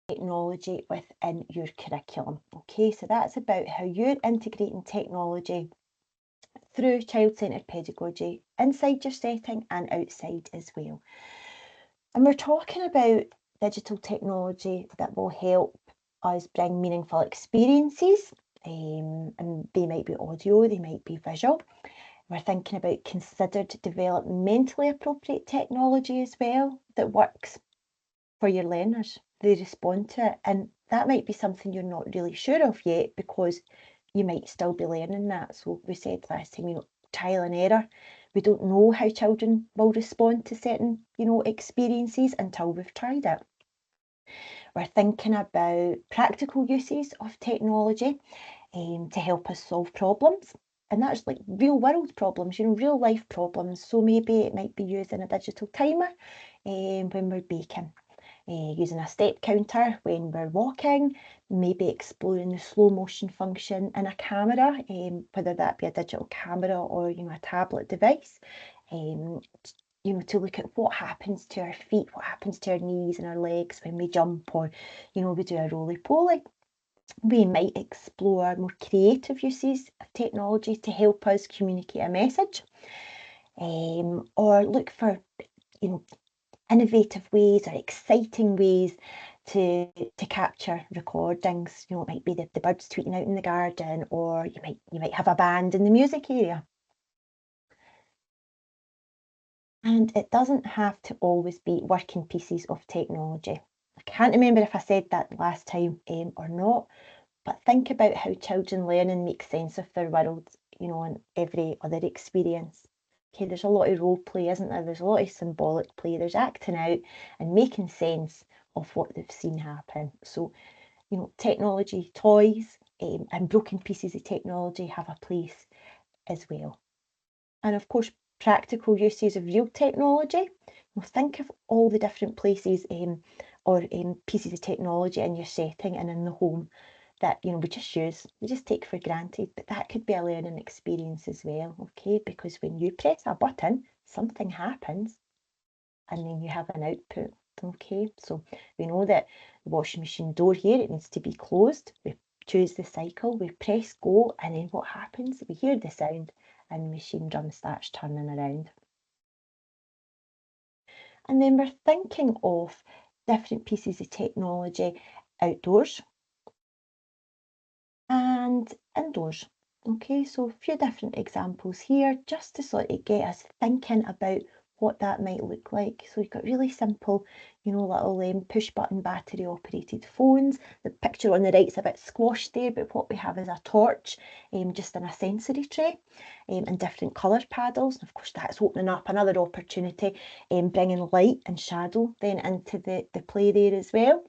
technology within your curriculum. Okay, so that's about how you're integrating technology through child-centred pedagogy inside your setting and outside as well. And we're talking about digital technology that will help us bring meaningful experiences, and they might be audio, they might be visual. We're thinking about considered developmentally appropriate technology as well that works for your learners. They respond to it, and that might be something you're not really sure of yet because you might still be learning that. So we said last time, trial and error. We don't know how children will respond to certain, experiences until we've tried it. We're thinking about practical uses of technology to help us solve problems. And that's like real world problems, real life problems. So maybe it might be using a digital timer when we're baking. Using a step counter when we're walking, maybe exploring the slow motion function in a camera, whether that be a digital camera or a tablet device, to look at what happens to our feet, what happens to our knees and our legs when we jump, or we do a roly-poly. We might explore more creative uses of technology to help us communicate a message, or look for innovative ways or exciting ways to capture recordings. It might be the birds tweeting out in the garden, or you might have a band in the music area. And it doesn't have to always be working pieces of technology. I can't remember if I said that last time or not, but think about how children learn and make sense of their world, and every other experience. Okay, there's a lot of role play, isn't there? There's a lot of symbolic play. There's acting out and making sense of what they've seen happen. So, technology, toys, and broken pieces of technology have a place as well. And of course, practical uses of real technology. Think of all the different places or pieces of technology in your setting and in the home that we just take for granted, but that could be a learning experience as well. Okay, because when you press a button, something happens and then you have an output. Okay, so we know that the washing machine door here, it needs to be closed. We choose the cycle, we press go, and then what happens? We hear the sound and the machine drum starts turning around. And then we're thinking of different pieces of technology outdoors and indoors. Okay, so a few different examples here just to sort of get us thinking about what that might look like. So we've got really simple, little push button battery operated phones. The picture on the right's a bit squashed there, but what we have is a torch just in a sensory tray and different colour paddles. Of course, that's opening up another opportunity, bringing light and shadow then into the play there as well.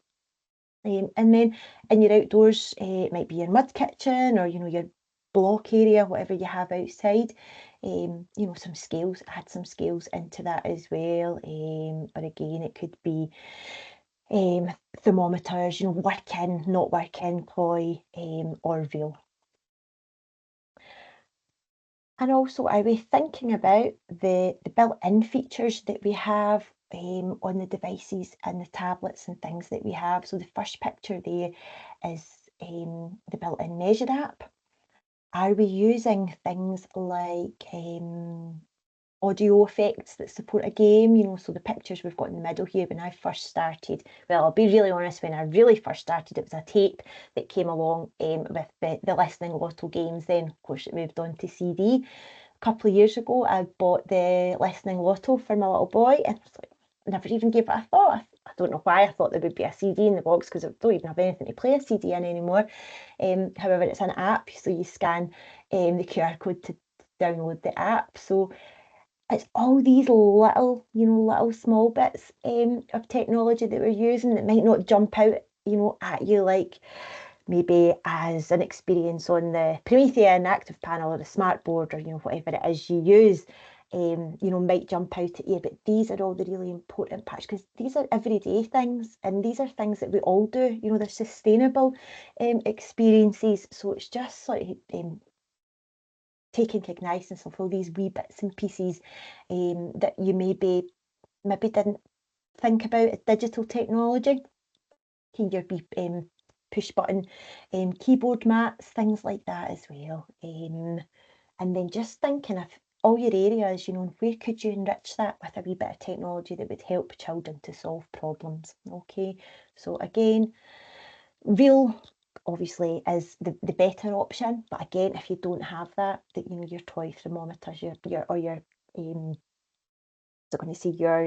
And then in your outdoors, it might be your mud kitchen or, your block area, whatever you have outside. Some scales, add some scales into that as well. Or again, it could be thermometers, working, not working, toy, or real. And also, I was thinking about the built-in features that we have on the devices and the tablets and things that we have. So the first picture there is the built-in Measure app. Are we using things like audio effects that support a game? So the pictures we've got in the middle here, when I first started, well, I'll be really honest, when I really first started, it was a tape that came along with the Listening Lotto games. Then, of course, it moved on to CD. A couple of years ago, I bought the Listening Lotto for my little boy, and I never even gave it a thought. I don't know why I thought there would be a CD in the box, because I don't even have anything to play a CD in anymore. However, it's an app, so you scan the QR code to download the app. So it's all these little, little small bits of technology that we're using that might not jump out, at you like maybe as an experience on the Promethean active panel or the smart board, or whatever it is you use, might jump out at you. But these are all the really important parts, because these are everyday things, and these are things that we all do. They're sustainable experiences. So it's just sort of taking cognizance of all these wee bits and pieces that you maybe didn't think about as digital technology. your push button keyboard mats, things like that as well. And then just thinking of all your areas, where could you enrich that with a wee bit of technology that would help children to solve problems. Okay, so again, real obviously is the better option, but again, if you don't have that, your toy thermometers, your so going to see your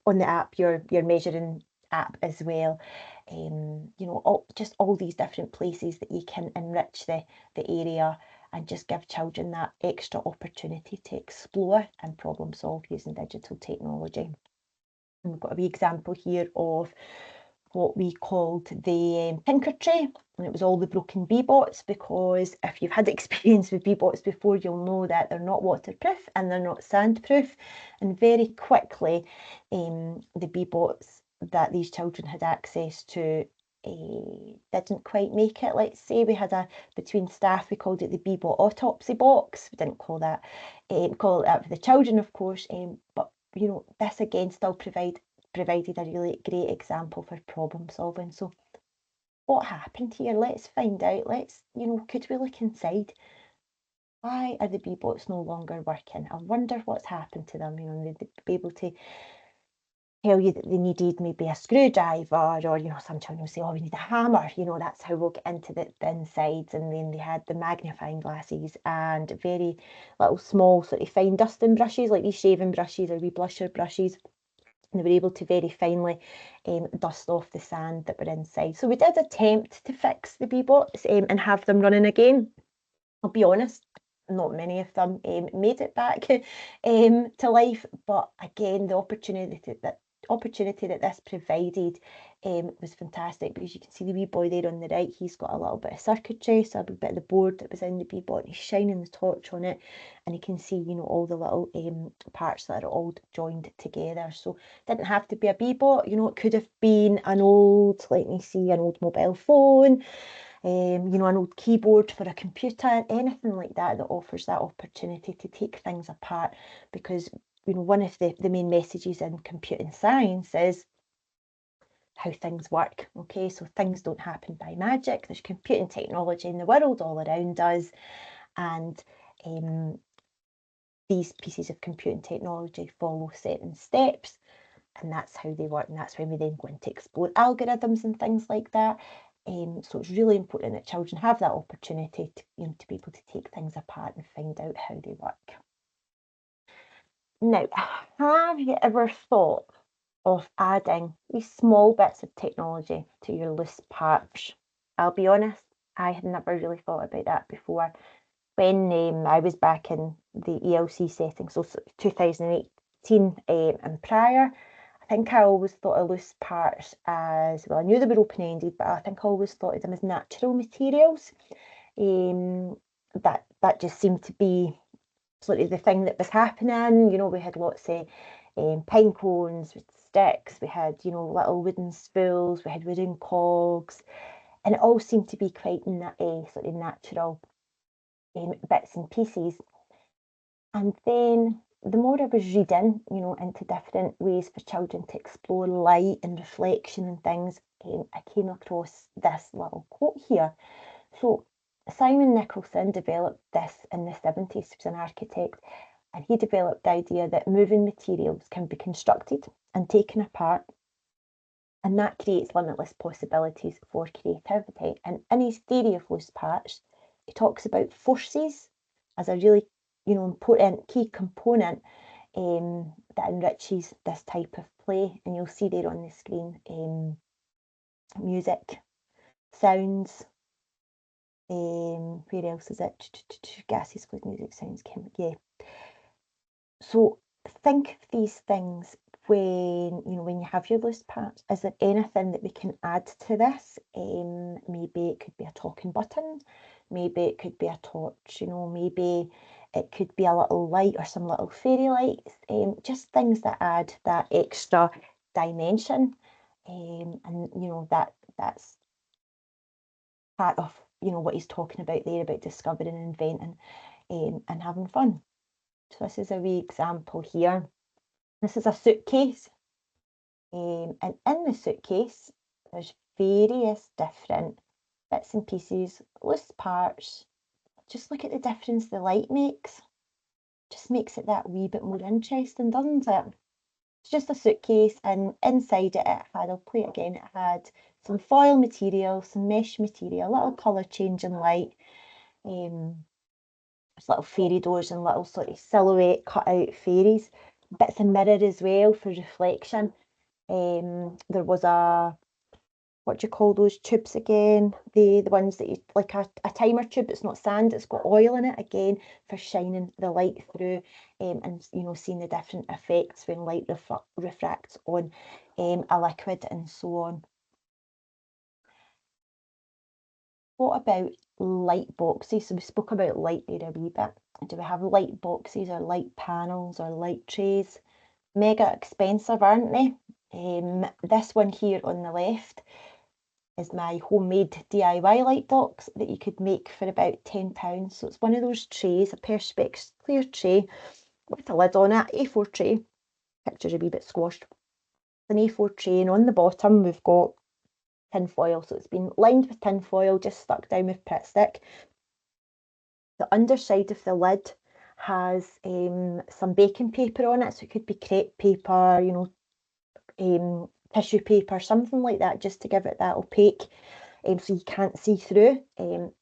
on the app, your measuring app as well. Just all these different places that you can enrich the area and just give children that extra opportunity to explore and problem solve using digital technology. And we've got a wee example here of what we called the Tinker Tray, and it was all the broken Bee-Bots, because if you've had experience with Bee-Bots before, you'll know that they're not waterproof and they're not sandproof, and very quickly the Bee-Bots that these children had access to didn't quite make it. Let's say we had between staff, we called it the Bee-Bot autopsy box. We didn't call that call it that for the children, of course, but this again still provided a really great example for problem solving. So what happened here? Let's find out. Could we look inside? Why are the Bee-Bots no longer working? I wonder what's happened to them. They'd be able to tell you that they needed maybe a screwdriver, or some children will say, oh, we need a hammer. That's how we'll get into the insides. And then they had the magnifying glasses and very little small sort of fine dusting brushes, like these shaving brushes or wee blusher brushes. And they were able to very finely dust off the sand that were inside. So we did attempt to fix the Bee-Bots and have them running again. I'll be honest, not many of them made it back to life. But again, the opportunity that this provided was fantastic, because you can see the wee boy there on the right, he's got a little bit of circuitry, so a bit of the board that was in the Bee-Bot, and he's shining the torch on it, and you can see all the little parts that are all joined together. So it didn't have to be a Bee-Bot, it could have been an old, let me see, an old mobile phone, an old keyboard for a computer, anything like that offers that opportunity to take things apart. Because one of the main messages in computing science is how things work. Okay, so things don't happen by magic. There's computing technology in the world all around us, and these pieces of computing technology follow certain steps, and that's how they work. And that's when we then go in to explore algorithms and things like that. So it's really important that children have that opportunity to be able to take things apart and find out how they work. Now, have you ever thought of adding these small bits of technology to your loose parts? I'll be honest, I had never really thought about that before. When I was back in the ELC setting, so 2018 and prior, I think I always thought of loose parts as, well, I knew they were open-ended, but I think I always thought of them as natural materials. That just seemed to be sort of the thing that was happening. We had lots of pine cones with sticks, we had little wooden spools, we had wooden cogs, and it all seemed to be quite sort of natural bits and pieces. And then the more I was reading into different ways for children to explore light and reflection and things, I came across this little quote here. So Simon Nicholson developed this in the 70s. He was an architect, and he developed the idea that moving materials can be constructed and taken apart, and that creates limitless possibilities for creativity. And in his theory of loose parts, he talks about forces as a really important key component that enriches this type of play. And you'll see there on the screen music, sounds, where else is it? Gases, fluid, music, sounds, yeah. So think of these things when you have your loose parts. Is there anything that we can add to this? Maybe it could be a talking button, maybe it could be a torch, maybe it could be a little light or some little fairy lights, just things that add that extra dimension, and that's part of what he's talking about there, about discovering and inventing and having fun. So this is a wee example here. This is a suitcase, and in the suitcase There's various different bits and pieces, loose parts. Just look at the difference the light makes. Just makes it that wee bit more interesting, doesn't it? It's just a suitcase, and inside it had, I'll play it again, it had some foil material, some mesh material, a little colour changing light. There's little fairy doors and little sort of silhouette cut out fairies. Bits of mirror as well for reflection. There was what do you call those tubes again? The ones that you, like a timer tube, it's not sand, it's got oil in it, again, for shining the light through, and seeing the different effects when light refracts on a liquid and so on. What about light boxes? So we spoke about light there a wee bit. Do we have light boxes or light panels or light trays? Mega expensive, aren't they? This one here on the left is my homemade DIY light box that you could make for about £10. So it's one of those trays, a Perspex clear tray with a lid on it, A4 tray. Picture's a wee bit squashed. An A4 tray, and on the bottom we've got tin foil. So it's been lined with tin foil, just stuck down with Pritt stick. The underside of the lid has some baking paper on it, so it could be crepe paper, tissue paper, something like that, just to give it that opaque, so you can't see through. And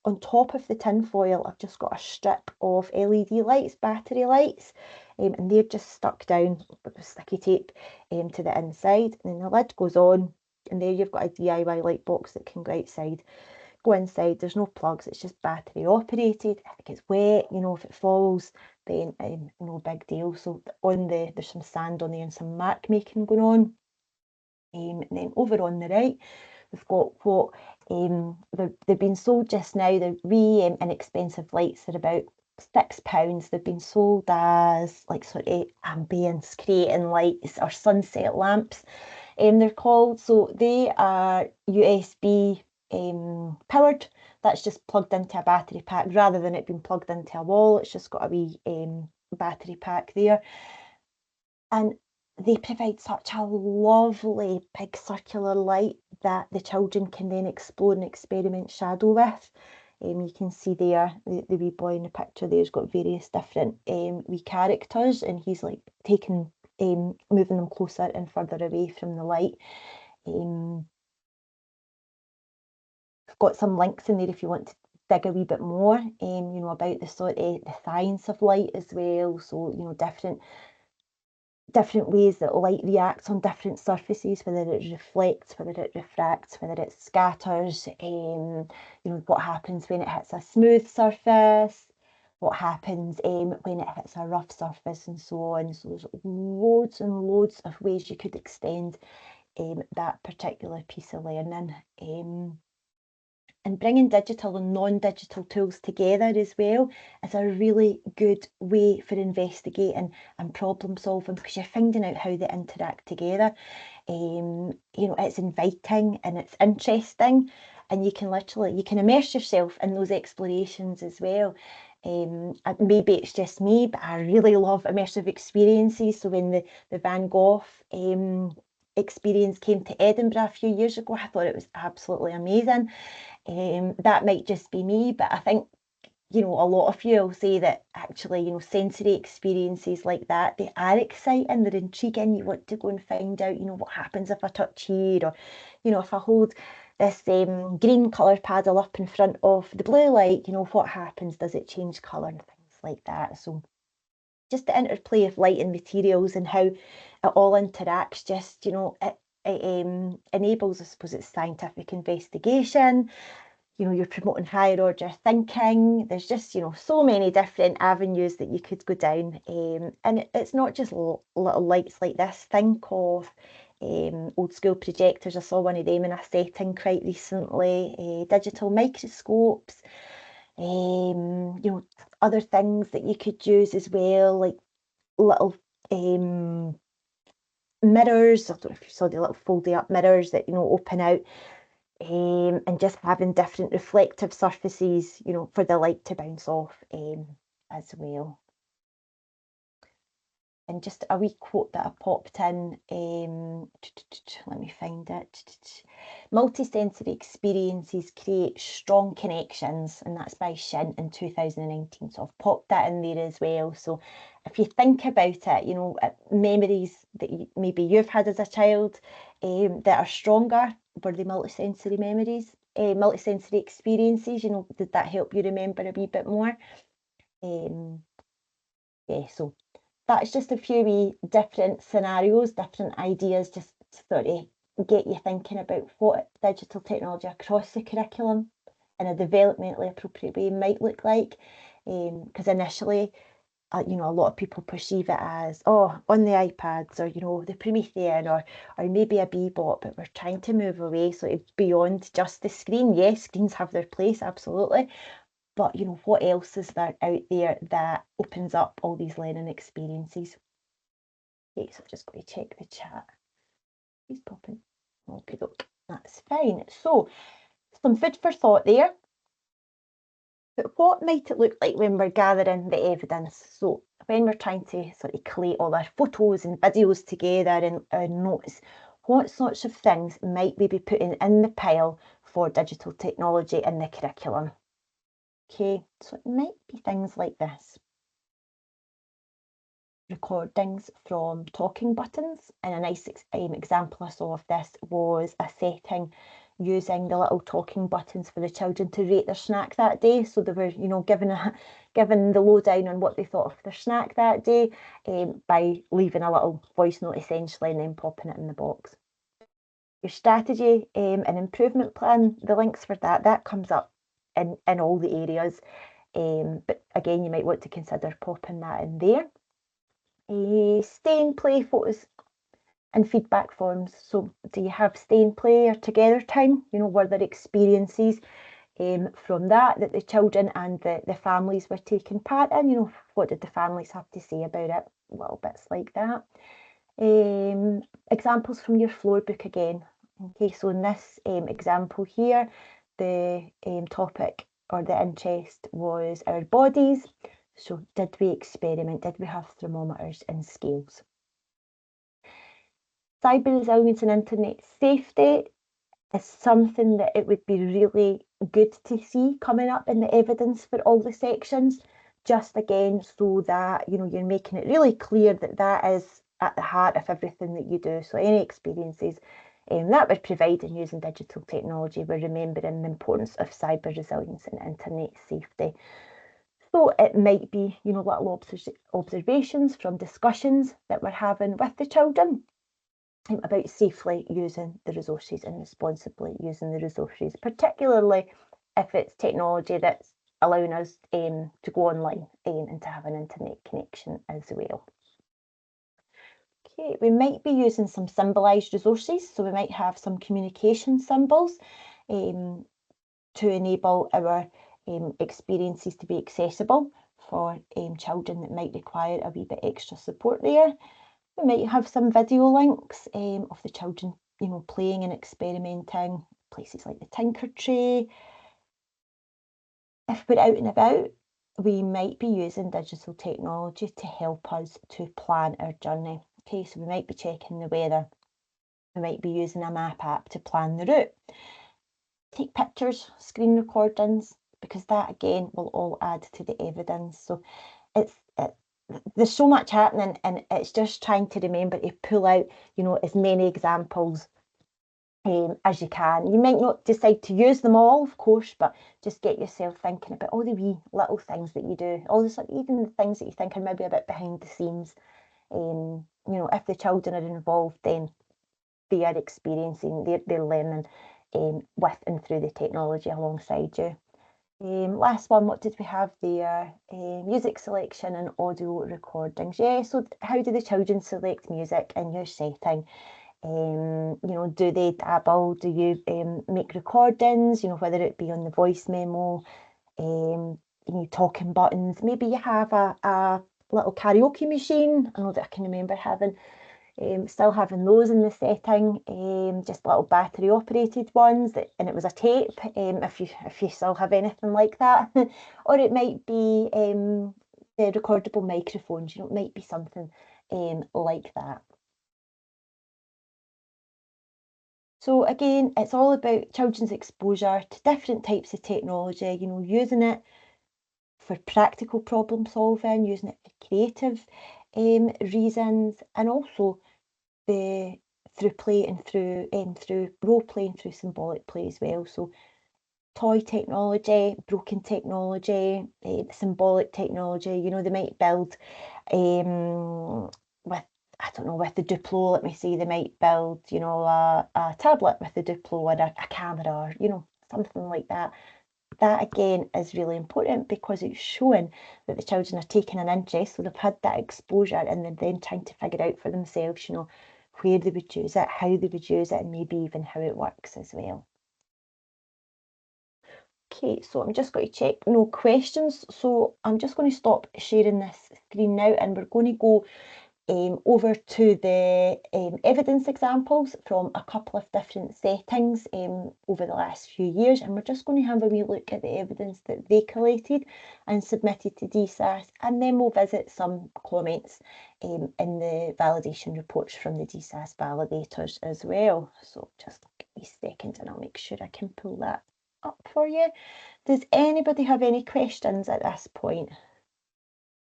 on top of the tin foil, I've just got a strip of LED lights, battery lights, and they're just stuck down with sticky tape to the inside. And then the lid goes on, and there you've got a DIY light box that can go outside. Go inside, there's no plugs, it's just battery operated. If it gets wet, if it falls, then no big deal. So there's some sand on there and some mark making going on. And then over on the right, we've got what they've been sold just now. They're really inexpensive lights. They're about £6. They've been sold as like sort of ambience creating lights or sunset lamps. They're called. So they are USB powered. That's just plugged into a battery pack rather than it being plugged into a wall. It's just got a wee battery pack there. And they provide such a lovely big circular light that the children can then explore and experiment shadow with. You can see there, the wee boy in the picture there's got various different wee characters, and he's like moving them closer and further away from the light. I've got some links in there if you want to dig a wee bit more, about the sort of the science of light as well. So, different ways that light reacts on different surfaces, whether it reflects, whether it refracts, whether it scatters, what happens when it hits a smooth surface, what happens when it hits a rough surface, and so on. So there's loads and loads of ways you could extend that particular piece of learning. And bringing digital and non-digital tools together as well is a really good way for investigating and problem solving, because you're finding out how they interact together. It's inviting and it's interesting, and you can immerse yourself in those explorations as well. Maybe it's just me, but I really love immersive experiences. So when the Van Gogh experience came to Edinburgh a few years ago, I thought it was absolutely amazing. That might just be me, but I think, a lot of you will say that actually, sensory experiences like that, they are exciting, they're intriguing. You want to go and find out, what happens if I touch here, or, if I hold this green colour paddle up in front of the blue light, what happens? Does it change colour and things like that? So just the interplay of light and materials and how it all interacts, just, it enables, I suppose, it's scientific investigation. You're promoting higher order thinking. There's just, so many different avenues that you could go down. And it's not just little lights like this. Think of old school projectors. I saw one of them in a setting quite recently. Digital microscopes. Other things that you could use as well, like little mirrors. I don't know if you saw the little folding up mirrors that, open out. And just having different reflective surfaces, for the light to bounce off as well. And just a wee quote that I popped in, let me find it. Multisensory experiences create strong connections, and that's by Shin in 2019. So I've popped that in there as well. So if you think about it, you know, memories that maybe you've had as a child that are stronger, were they multisensory memories, multisensory experiences? You know, did that help you remember a wee bit more? Yeah, so that's just a few wee different scenarios, different ideas, just to sort of get you thinking about what digital technology across the curriculum in a developmentally appropriate way might look like. Because initially, you know, a lot of people perceive it as, oh, on the iPads, or, you know, the Promethean, or maybe a Bebop, but we're trying to move away so it's beyond just the screen. Yes, screens have their place, absolutely. But, you know, what else is there out there that opens up all these learning experiences? Okay, so I'm just going to check the chat. He's popping. Okay, look, that's fine. So, some food for thought there. But what might it look like when we're gathering the evidence? So, when we're trying to sort of collate all our photos and videos together and our notes, what sorts of things might we be putting in the pile for digital technology in the curriculum? Okay, so it might be things like this. Recordings from talking buttons, and a nice example I saw of this was a setting using the little talking buttons for the children to rate their snack that day. So they were, you know, given the lowdown on what they thought of their snack that day by leaving a little voice note essentially and then popping it in the box. Your strategy and improvement plan, the links for that comes up in all the areas, but again, you might want to consider popping that in there. Stay and play photos and feedback forms. So do you have stay and play or together time? You know, were there experiences from that the children and the families were taking part in? You know, what did the families have to say about it? Little bits like that. Examples from your floor book again. Okay, so in this example here, the topic or the interest was our bodies. So did we experiment? Did we have thermometers and scales? Cyber resilience and internet safety is something that it would be really good to see coming up in the evidence for all the sections, just again so that, you know, you're making it really clear that that is at the heart of everything that you do. So any experiences that we're providing using digital technology, we're remembering the importance of cyber resilience and internet safety. So it might be, you know, little observations from discussions that we're having with the children about safely using the resources and responsibly using the resources, particularly if it's technology that's allowing us to go online and to have an internet connection as well. Okay, we might be using some symbolised resources, so we might have some communication symbols to enable our experiences to be accessible for children that might require a wee bit extra support there. We might have some video links of the children, you know, playing and experimenting, places like the Tinker Tray. If we're out and about, we might be using digital technology to help us to plan our journey. Okay, so we might be checking the weather. We might be using a map app to plan the route. Take pictures, screen recordings, because that again will all add to the evidence. So there's so much happening, and it's just trying to remember to pull out, you know, as many examples as you can. You might not decide to use them all, of course, but just get yourself thinking about all the wee little things that you do, all the even the things that you think are maybe a bit behind the scenes. You know, if the children are involved, then they are experiencing, they're learning with and through the technology alongside you. Last one, what did we have there? Music selection and audio recordings. Yeah, so how do the children select music in your setting? You know, do they dabble? Do you make recordings? You know, whether it be on the voice memo, you know, talking buttons. Maybe you have a little karaoke machine. I know that I can remember having still having those in the setting, just little battery operated ones and it was a tape, if you still have anything like that. Or it might be the recordable microphones, you know, it might be something like that. So again, it's all about children's exposure to different types of technology, you know, using it for practical problem solving, using it for creative reasons, and also through play and through role playing, through symbolic play as well. So toy technology, broken technology, symbolic technology. You know, they might build with, I don't know, with the Duplo, let me see, they might build, you know, a tablet with the Duplo and a camera, or, you know, something like that. That again is really important because it's showing that the children are taking an interest, so they've had that exposure and they're then trying to figure out for themselves, you know, where they would use it, how they would use it, and maybe even how it works as well. Okay, so I'm just going to check no questions. So I'm just going to stop sharing this screen now, and we're going to go over to the evidence examples from a couple of different settings over the last few years, and we're just going to have a wee look at the evidence that they collated and submitted to DSAS, and then we'll visit some comments in the validation reports from the DSAS validators as well. So just give me a second and I'll make sure I can pull that up for you. Does anybody have any questions at this point?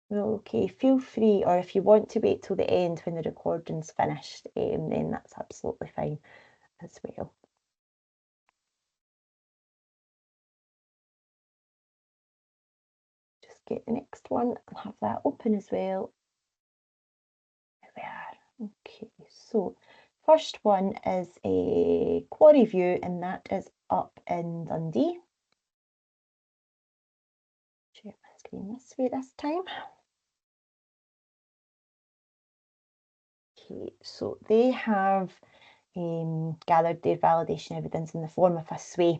Okay, feel free, or if you want to wait till the end when the recording's finished, then that's absolutely fine as well. Just get the next one and have that open as well. There we are. Okay, so first one is a quarry view, and that is up in Dundee. Share my screen this way this time. Okay, so they have gathered their validation evidence in the form of a SWAY.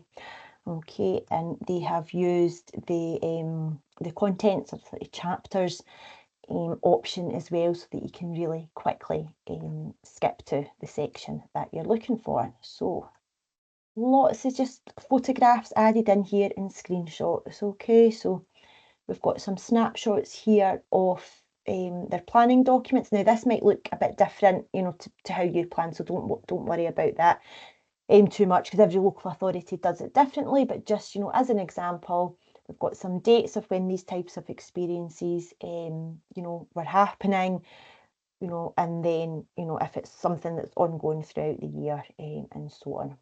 Okay, and they have used the contents of the chapters option as well, so that you can really quickly skip to the section that you're looking for. So lots of just photographs added in here and screenshots. Okay, so we've got some snapshots here of their planning documents. Now this might look a bit different, you know, to how you plan, so don't worry about that too much, because every local authority does it differently. But just, you know, as an example, we've got some dates of when these types of experiences, you know, were happening, you know, and then, you know, if it's something that's ongoing throughout the year, and so on.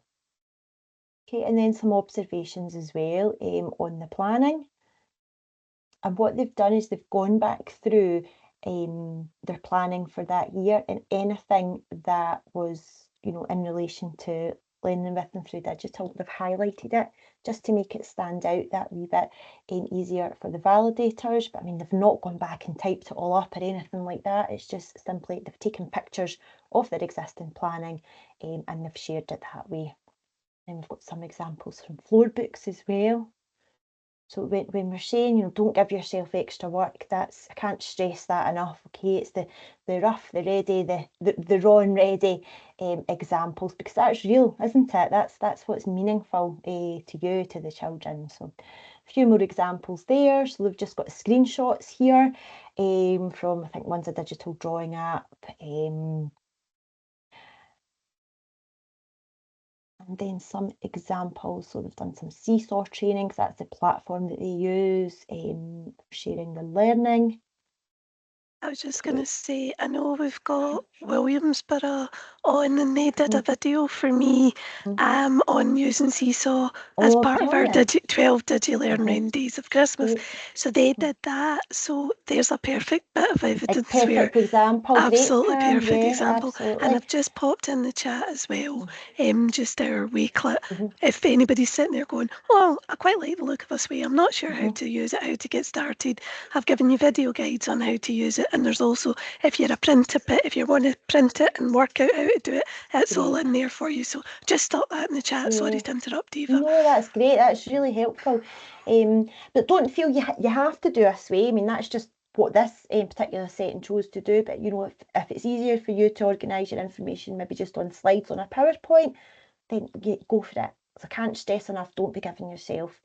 Okay, and then some observations as well on the planning. And what they've done is they've gone back through their planning for that year, and anything that was, you know, in relation to learning with and through digital, they've highlighted it just to make it stand out that wee bit easier for the validators. But I mean, they've not gone back and typed it all up or anything like that. It's just simply they've taken pictures of their existing planning and they've shared it that way. And we've got some examples from floor books as well. So when we're saying, you know, don't give yourself extra work, that's, I can't stress that enough. Okay, it's the rough, the ready, the raw and ready examples, because that's real, isn't it? That's what's meaningful to you, to the children. So a few more examples there. So we've just got screenshots here from, I think one's a digital drawing app. And then some examples. So they've done some Seesaw training, because that's the platform that they use, sharing the learning. I was just going to say, I know we've got Williamsborough on, and they did a video for me on using Seesaw as part of our 12 DigiLearn Round Days of Christmas. So they did that. So there's a perfect bit of evidence. Perfect example. Absolutely Great, perfect yeah, example. absolutely. And I've just popped in the chat as well, just our way clip. If anybody's sitting there going, well, I quite like the look of this way, I'm not sure how to use it, how to get started, I've given you video guides on how to use it. And there's also, if you're a printer bit, if you want to print it and work out how to do it, it's all in there for you. So just stop that in the chat. Yeah. Sorry to interrupt, Eva. No, that's great. That's really helpful. But don't feel you have to do a SWAY. I mean, that's just what this particular setting chose to do. But, you know, if it's easier for you to organise your information, maybe just on slides on a PowerPoint, then go for it. So I can't stress enough, don't be giving yourself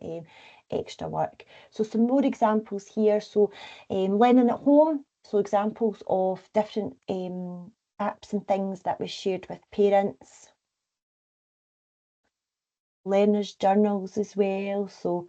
extra work. So some more examples here. So learning at home. So examples of different apps and things that was shared with parents. learners' journals as well. So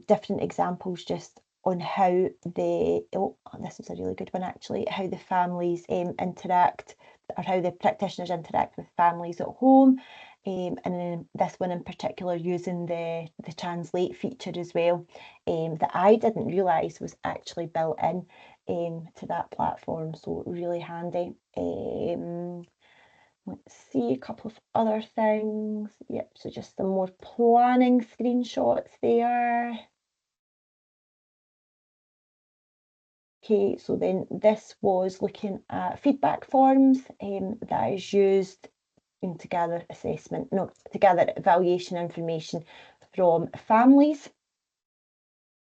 different examples just on how this is a really good one actually, how the families interact, or how the practitioners interact with families at home. And then this one in particular using the translate feature as well, that I didn't realise was actually built in to that platform, so really handy. Let's see a couple of other things. Yep, so just some more planning screenshots there. Okay, so then this was looking at feedback forms that is used to gather evaluation information from families.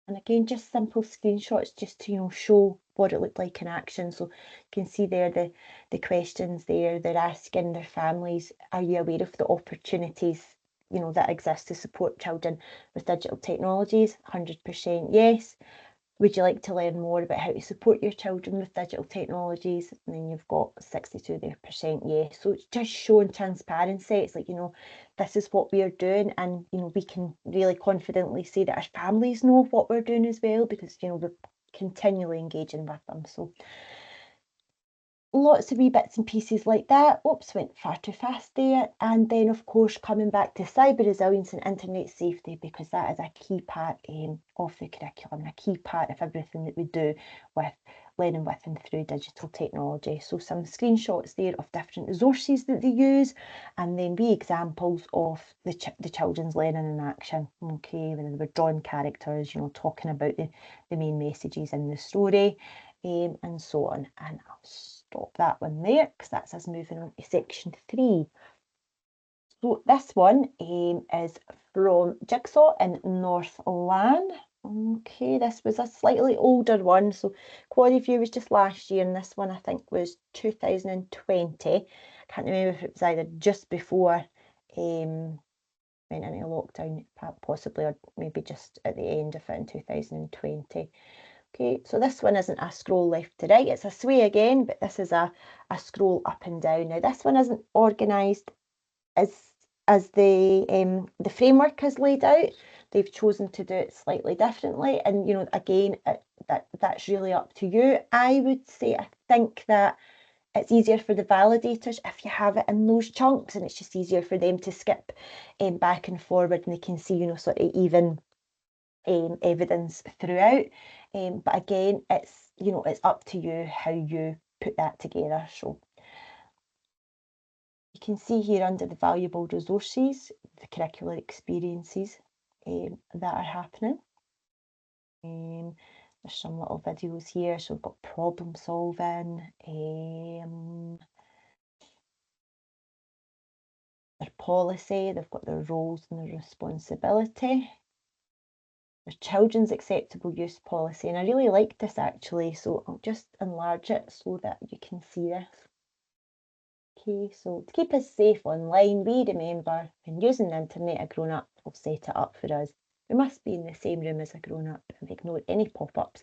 And again, just simple screenshots just to show what it looked like in action. So you can see there the questions there, they're asking their families, are you aware of the opportunities that exist to support children with digital technologies? 100% yes. Would you like to learn more about how to support your children with digital technologies? And then you've got 62% yes. So it's just showing transparency. It's like, this is what we are doing, and we can really confidently say that our families know what we're doing as well, because we're continually engaging with them. So lots of wee bits and pieces like that. Oops, went far too fast there. And then of course coming back to cyber resilience and internet safety, because that is a key part of the curriculum, a key part of everything that we do with learning with and through digital technology. So some screenshots there of different resources that they use, and then wee examples of the children's learning in action. Okay, when they were drawing characters, talking about the main messages in the story, and so on. And I'll stop that one there, because that's us moving on to section 3. So this one is from Jigsaw in North Lan. Okay, this was a slightly older one. So Quad Review was just last year, and this one I think was 2020. I can't remember if it was either just before went into lockdown, possibly, or maybe just at the end of it in 2020. Okay, so this one isn't a scroll left to right, it's a sway again, but this is a scroll up and down. Now this one isn't organised as the framework is laid out. They've chosen to do it slightly differently, and again, that's really up to you. I would say I think that it's easier for the validators if you have it in those chunks, and it's just easier for them to skip back and forward, and they can see sort of even evidence throughout. But again, it's up to you how you put that together. So you can see here under the valuable resources, the curricular experiences that are happening. There's some little videos here. So we've got problem solving, their policy, they've got their roles and their responsibility. There's children's acceptable use policy, and I really like this actually, so I'll just enlarge it so that you can see this. Okay, so to keep us safe online, we remember when using the internet, a grown-up will set it up for us. We must be in the same room as a grown-up and ignore any pop-ups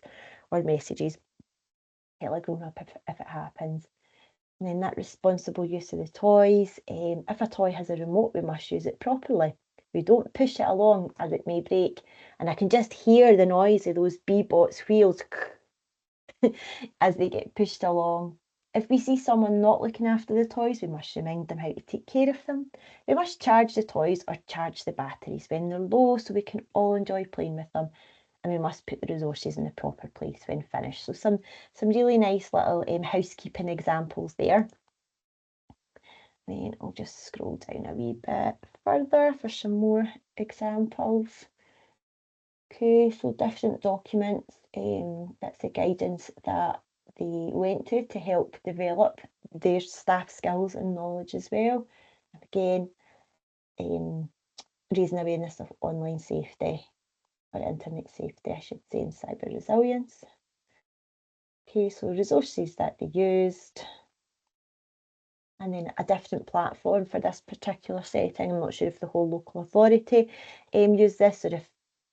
or messages. Tell a grown-up if it happens. And then that responsible use of the toys. If a toy has a remote, we must use it properly. We don't push it along as it may break. And I can just hear the noise of those Bee-Bot's wheels as they get pushed along. If we see someone not looking after the toys, we must remind them how to take care of them. We must charge the toys or charge the batteries when they're low, so we can all enjoy playing with them. And we must put the resources in the proper place when finished. So some really nice little housekeeping examples there. Then I'll just scroll down a wee bit further for some more examples. Okay, so different documents, that's the guidance that they went to help develop their staff skills and knowledge as well. And again, raising awareness of online safety, or internet safety, I should say, and cyber resilience. Okay, so resources that they used. And then a different platform for this particular setting. I'm not sure if the whole local authority use this, or if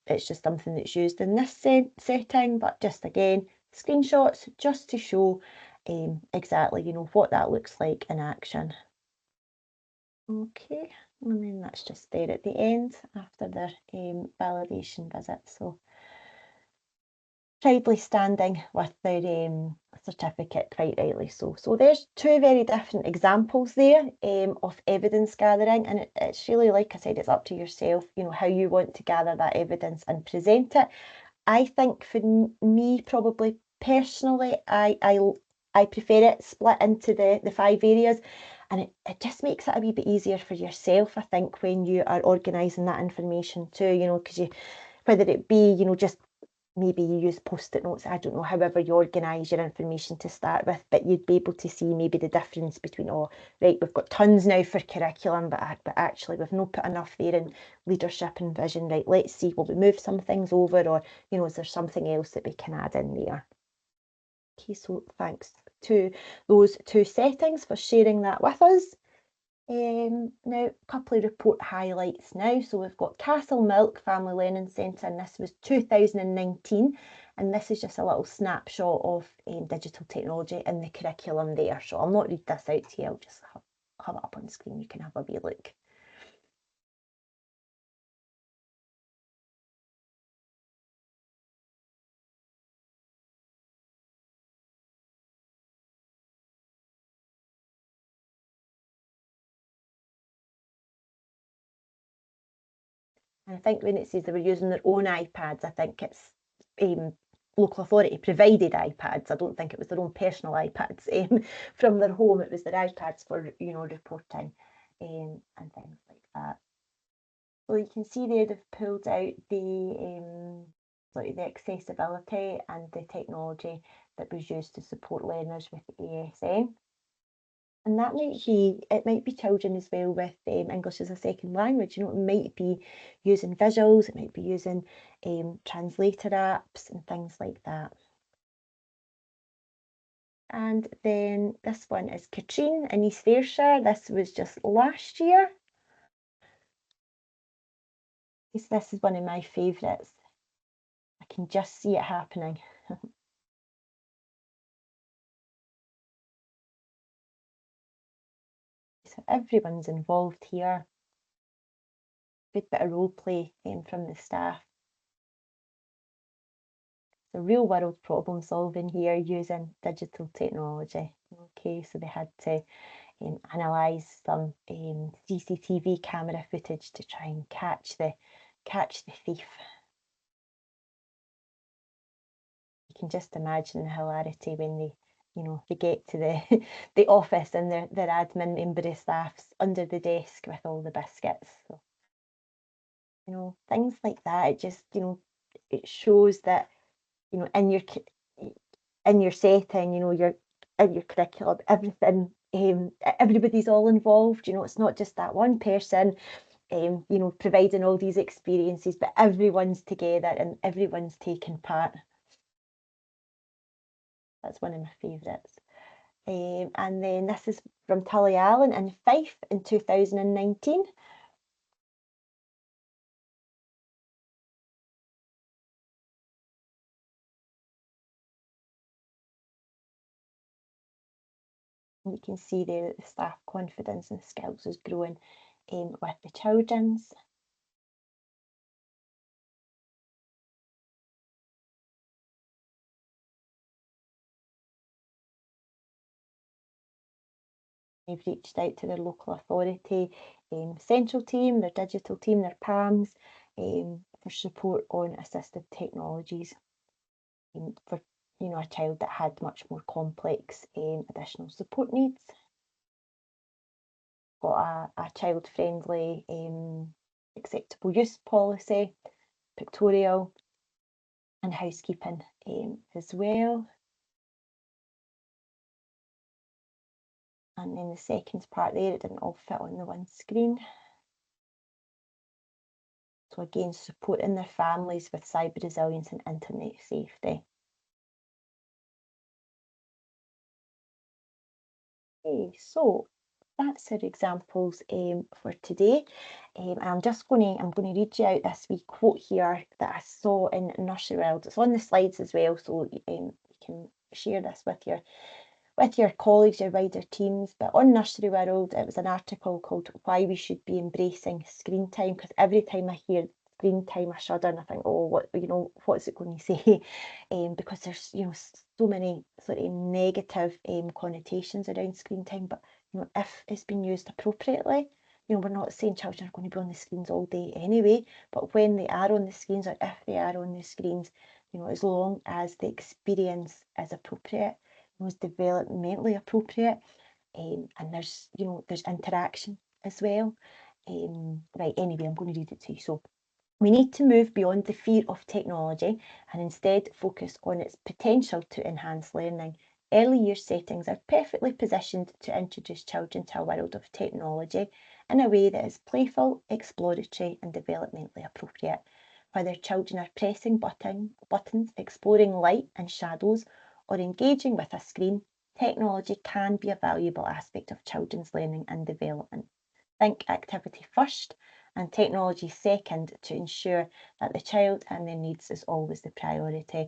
it's just something that's used in this setting, but just again, screenshots just to show exactly, what that looks like in action. Okay. And then that's just there at the end after their validation visit. So proudly standing with their certificate, quite rightly so. So there's two very different examples there of evidence gathering, and it's really, like I said, it's up to yourself, you know, how you want to gather that evidence and present it. I think for me, probably personally, I prefer it split into the 5 areas, and it just makes it a wee bit easier for yourself, I think, when you are organising that information too, you know, because whether it be, you know, just maybe you use post-it notes, I don't know, however you organise your information to start with, but you'd be able to see maybe the difference between, oh, right, we've got tons now for curriculum, but actually we've not put enough there in leadership and vision, right, let's see, will we move some things over, or, you know, is there something else that we can add in there? Okay, so thanks to those 2 settings for sharing that with us. Now, a couple of report highlights now. So we've got Castle Milk Family Learning Centre, and this was 2019. And this is just a little snapshot of digital technology in the curriculum there. So I'll not read this out to you, I'll just have it up on screen. You can have a wee look. And I think when it says they were using their own iPads, I think it's local authority provided iPads. I don't think it was their own personal iPads from their home. It was their iPads for, you know, reporting and things like that. So you can see there they've pulled out the accessibility and the technology that was used to support learners with ASN. And that might be children as well with English as a second language. You know, it might be using visuals, it might be using translator apps and things like that. And then this one is Katrine in East Ayrshire. This was just last year. This is one of my favourites. I can just see it happening. So everyone's involved here. Good bit of role play from the staff. So real world problem solving here using digital technology. Okay, so they had to analyse some CCTV camera footage to try and catch the thief. You can just imagine the hilarity when they get to the office and their admin member of staff's under the desk with all the biscuits. So, things like that. It just, it shows that, in your setting, your in your curriculum, everything, everybody's all involved. It's not just that one person, providing all these experiences, but everyone's together and everyone's taking part. That's one of my favourites. And then this is from Tully Allen in Fife in 2019. You can see there that the staff confidence and skills is growing with the children's. They've reached out to their local authority, central team, their digital team, their PAMs, for support on assistive technologies for a child that had much more complex additional support needs. Got a child-friendly acceptable use policy, pictorial and housekeeping as well. And then the second part there, it didn't all fit on the one screen. So again, supporting their families with cyber resilience and internet safety. Okay, so that's our examples for today. And I'm going to read you out this wee quote here that I saw in Nursery World. It's on the slides as well, so you can share this with with your colleagues, your wider teams. But on Nursery World, it was an article called Why We Should Be Embracing Screen Time, because every time I hear screen time, I shudder and I think, oh, what's it going to say? Because there's, so many sort of negative connotations around screen time. But, if it's been used appropriately, we're not saying children are going to be on the screens all day anyway, but when they are on the screens, or if they are on the screens, as long as the experience is appropriate, is developmentally appropriate, and there's interaction as well. Right, anyway, I'm going to read it to you. So, we need to move beyond the fear of technology and instead focus on its potential to enhance learning. Early year settings are perfectly positioned to introduce children to a world of technology in a way that is playful, exploratory, and developmentally appropriate. Whether children are pressing buttons, exploring light and shadows, or engaging with a screen, technology can be a valuable aspect of children's learning and development. Think activity first and technology second to ensure that the child and their needs is always the priority.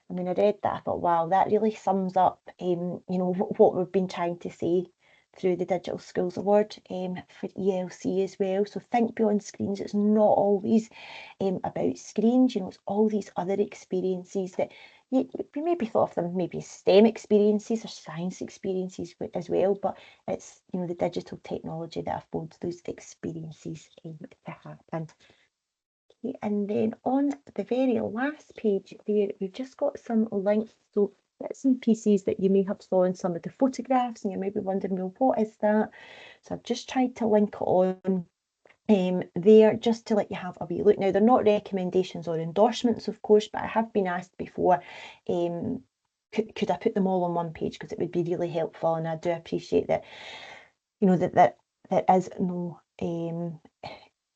I mean, I read that, I thought, wow, that really sums up, what we've been trying to say through the Digital Schools Award for ELC as well. So think beyond screens. It's not always about screens, it's all these other experiences that we maybe thought of them maybe STEM experiences or science experiences as well, but it's the digital technology that affords those experiences to happen. Okay, and then on the very last page there, we've just got some links, so bits and pieces that you may have saw in some of the photographs, and you might be wondering, well, what is that? So I've just tried to link it on there just to let you have a wee look. Now, they're not recommendations or endorsements, of course, but I have been asked before, could I put them all on one page, because it would be really helpful, and I do appreciate that, that there is no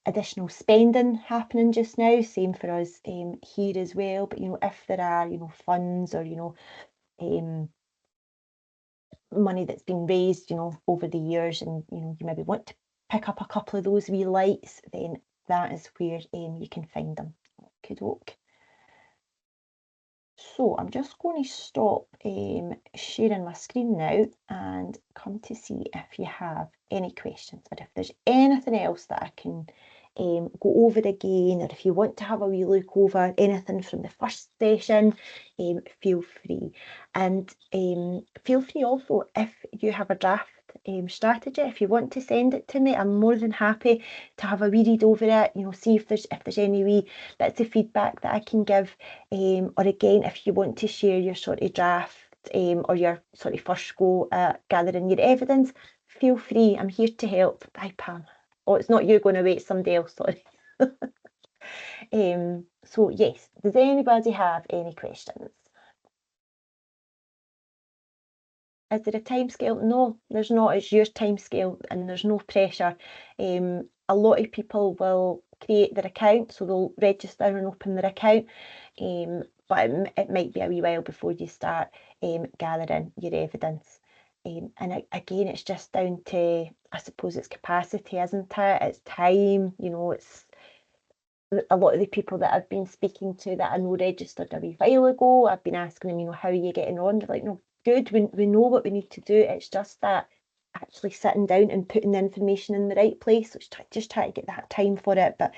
additional spending happening just now, same for us here as well. But if there are funds or money that's been raised over the years, and you maybe want to pick up a couple of those wee lights, then that is where you can find them. Okey-doke. So I'm just going to stop sharing my screen now and come to see if you have any questions, or if there's anything else that I can go over again, or if you want to have a wee look over anything from the first session, feel free. And feel free also, if you have a draft strategy, if you want to send it to me, I'm more than happy to have a wee read over it, see if there's any wee bits of feedback that I can give, or again, if you want to share your sort of draft or your sort of first go at gathering your evidence, feel free. I'm here to help. Bye, Pam. Oh, it's not you going to wait, somebody else, sorry. So yes, does anybody have any questions? Is there a timescale? No, there's not. It's your timescale and there's no pressure. A lot of people will create their account, so they'll register and open their account, but it might be a wee while before you start gathering your evidence. And again, it's just down to, I suppose, it's capacity, isn't it? It's time, it's a lot of the people that I've been speaking to that I know registered a wee while ago. I've been asking them, how are you getting on? They're like, no, good, we know what we need to do. It's just that actually sitting down and putting the information in the right place. So just try to get that time for it. But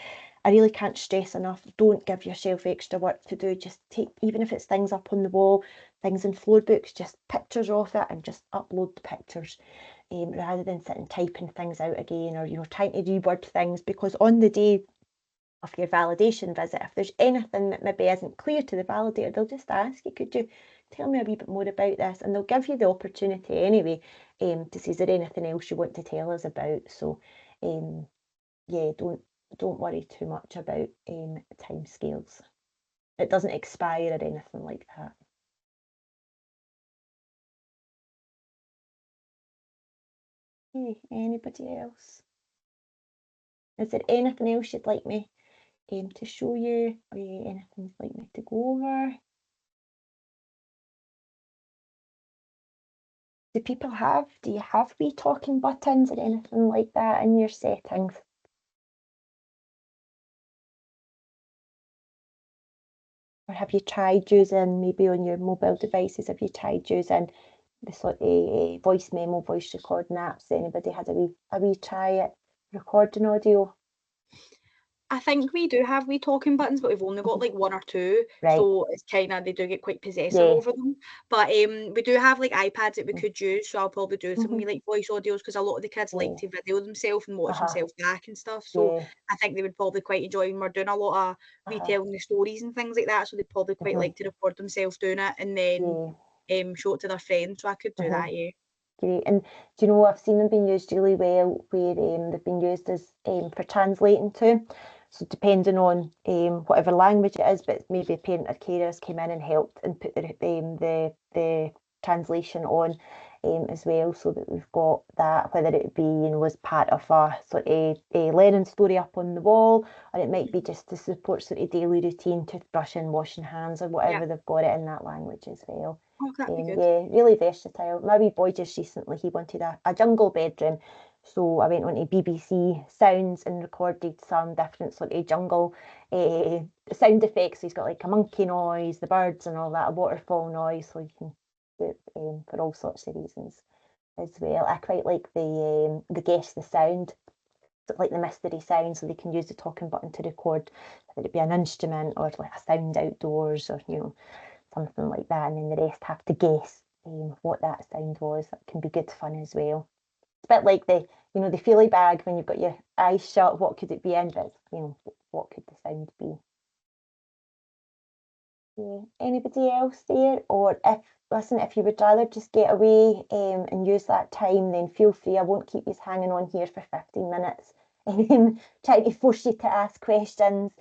I really can't stress enough, don't give yourself extra work to do. Just take, even if it's things up on the wall, things in floor books, just pictures of it and just upload the pictures, rather than sitting typing things out again, or trying to reword things, because on the day of your validation visit, if there's anything that maybe isn't clear to the validator, they'll just ask you, could you tell me a wee bit more about this? And they'll give you the opportunity anyway to say, is there anything else you want to tell us about? So yeah, don't worry too much about timescales. It doesn't expire or anything like that. Okay, anybody else? Is there anything else you'd like me to show you, or anything you'd like me to go over? Do you have wee talking buttons or anything like that in your settings? Or have you tried using, maybe on your mobile devices, have you tried using the sort of voice memo, voice recording apps? Anybody had a wee try at recording audio? I think we do have wee talking buttons, but we've only got like 1 or 2, Right. so it's kind of, they do get quite possessive Yeah. over them. But we do have like iPads that we Mm. could use, so I'll probably do some wee like voice audios, because a lot of the kids like Yeah. to video themselves and watch Uh-huh. themselves back and stuff. So Yeah. I think they would probably quite enjoy when we're doing a lot of retelling the stories and things like that. So they'd probably quite like to record themselves doing it and then show it to their friends. So I could do that, yeah. Great. And do you know, I've seen them being used really well where they've been used as for translating too. So depending on whatever language it is, but maybe a parent or carers came in and helped and put the translation on as well, so that we've got that, whether it be, you know, as part of a sort of a learning story up on the wall, or it might be just to support sort of daily routine, toothbrushing, washing hands, or whatever. They've got it in that language as well. Oh, that'd be good. Yeah, really versatile. My wee boy just recently, he wanted a jungle bedroom. So I went on to BBC Sounds and recorded some different sort of jungle sound effects. So he's got like a monkey noise, the birds and all that, a waterfall noise. So you can do it for all sorts of reasons as well. I quite like the guess the sound, like the mystery sound, so they can use the talking button to record whether it be an instrument or like a sound outdoors, or, you know, something like that, and then the rest have to guess what that sound was. That can be good fun as well. It's a bit like the, you know, the feely bag when you've got your eyes shut. What could it be in? But, you know, what could the sound be? Yeah. Anybody else there? Or if you would rather just get away and use that time, then feel free. I won't keep you hanging on here for 15 minutes trying to force you to ask questions.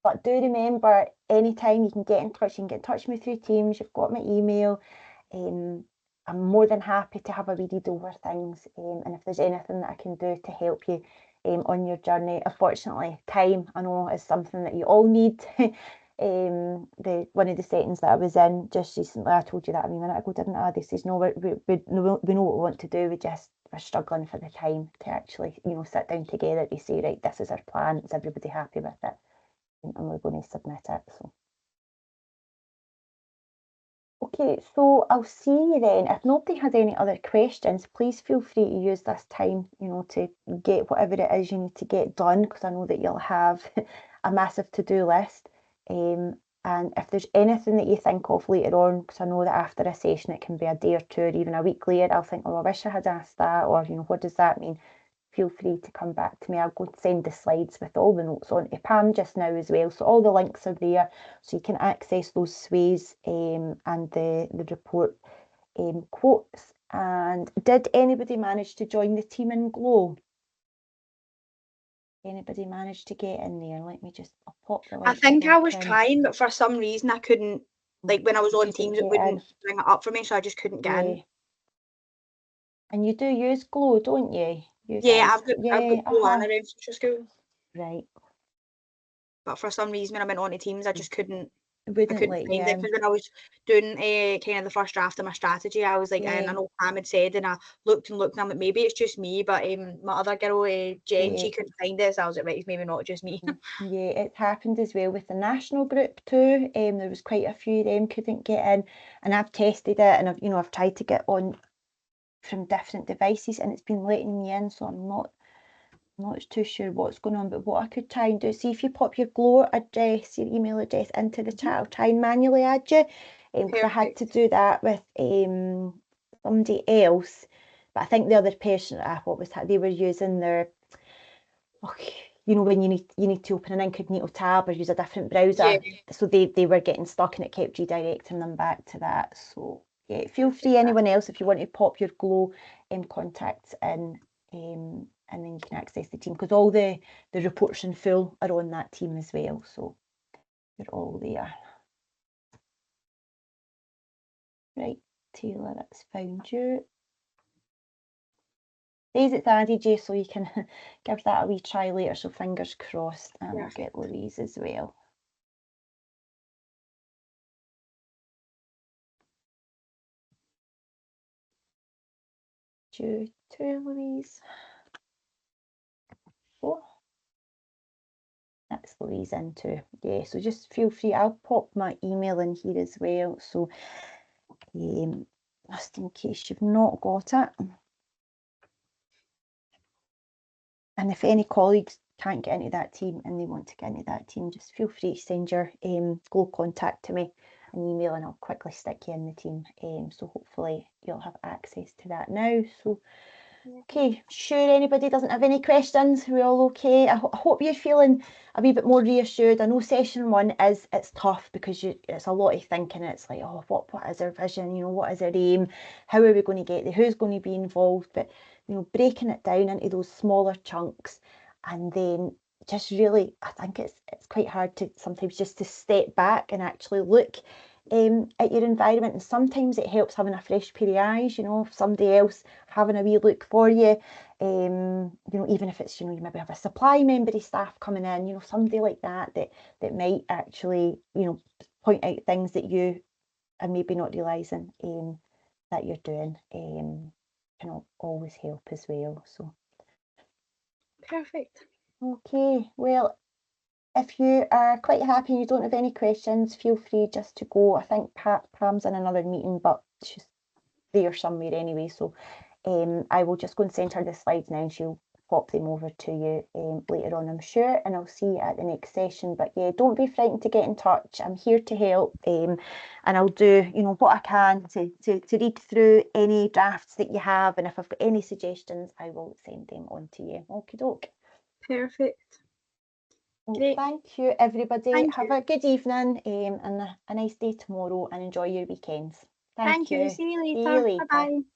But do remember, anytime you can get in touch, you can get in touch with me through Teams. You've got my email. I'm more than happy to have a wee read over things, and if there's anything that I can do to help you on your journey. Unfortunately, time, I know, is something that you all need. One of the settings that I was in just recently, I told you that a wee minute ago, didn't I? They says, no, we know what we want to do. We're struggling for the time to actually, you know, sit down together to say, right, this is our plan. Is everybody happy with it? And we're going to submit it. So. Okay, so I'll see you then. If nobody has any other questions, please feel free to use this time, you know, to get whatever it is you need to get done, because I know that you'll have a massive to-do list. And if there's anything that you think of later on, because I know that after a session it can be a day or two or even a week later, I'll think, oh, I wish I had asked that, or, you know, what does that mean? Feel free to come back to me. I'll go send the slides with all the notes on to Pam just now as well. So all the links are there, so you can access those sways and the report quotes. And did anybody manage to join the team in Glow? Anybody manage to get in there? Let me just, I'll pop the link. I think I was trying, but for some reason I couldn't, like when I was on Teams, it wouldn't bring it up for me, so I just couldn't get in. And you do use Glow, don't you? Yeah, I've got Glow and a register school. Right. But for some reason when I went on to Teams, I just couldn't. I couldn't find it, because when I was doing kind of the first draft of my strategy, I was like, and I know Pam had said, and I looked and I'm like, maybe it's just me, but my other girl, Jen, she couldn't find it, so I was like, right, it's maybe not just me. Yeah, it happened as well with the national group too. There was quite a few of them couldn't get in, and I've tested it, and I've tried to get on from different devices, and it's been letting me in, so I'm not too sure what's going on. But what I could try and do, see if you pop your Glow address, your email address into the chat, I'll try and manually add you, because I had to do that with somebody else, but I think the other person, they were using their, you know, when you need to open an incognito tab or use a different browser, so they were getting stuck, and it kept redirecting them back to that. So yeah, feel free, anyone else, if you want to pop your Glow contacts in, and then you can access the team, because all the reports in full are on that team as well, so they're all there. Right, Taylor, that's found you. Says it's added you, so you can give that a wee try later, so fingers crossed, and I'll get Louise as well. Due to Louise. Oh, that's Louise in too. Yeah, so just feel free. I'll pop my email in here as well. So just in case you've not got it. And if any colleagues can't get into that team and they want to get into that team, just feel free to send your Glow contact to me, an email, and I'll quickly stick you in the team. So hopefully you'll have access to that now. So, okay, sure anybody doesn't have any questions? We're all okay? I hope you're feeling a wee bit more reassured. I know session 1 it's tough because it's a lot of thinking. It's like, oh, what is our vision? You know, what is our aim? How are we going to get there? Who's going to be involved? But you know, breaking it down into those smaller chunks, and then just really, I think it's quite hard to sometimes just to step back and actually look at your environment, and sometimes it helps having a fresh pair of eyes, you know, somebody else having a wee look for you, you know, even if it's, you know, you maybe have a supply member of staff coming in, you know, somebody like that might actually, you know, point out things that you are maybe not realising that you're doing, can always help as well. So Perfect. okay, well, if you are quite happy and you don't have any questions, feel free just to go. I think Pam's in another meeting, but she's there somewhere anyway. So I will just go and send her the slides now and she'll pop them over to you later on, I'm sure. And I'll see you at the next session. But yeah, don't be frightened to get in touch. I'm here to help. And I'll do, you know, what I can to read through any drafts that you have. And if I've got any suggestions, I will send them on to you. Okie doke. Perfect. Well, Great. thank you, everybody. Thank Have you. a good evening and a nice day tomorrow, and enjoy your weekends. Thank you. See you See you later. later. Bye-bye.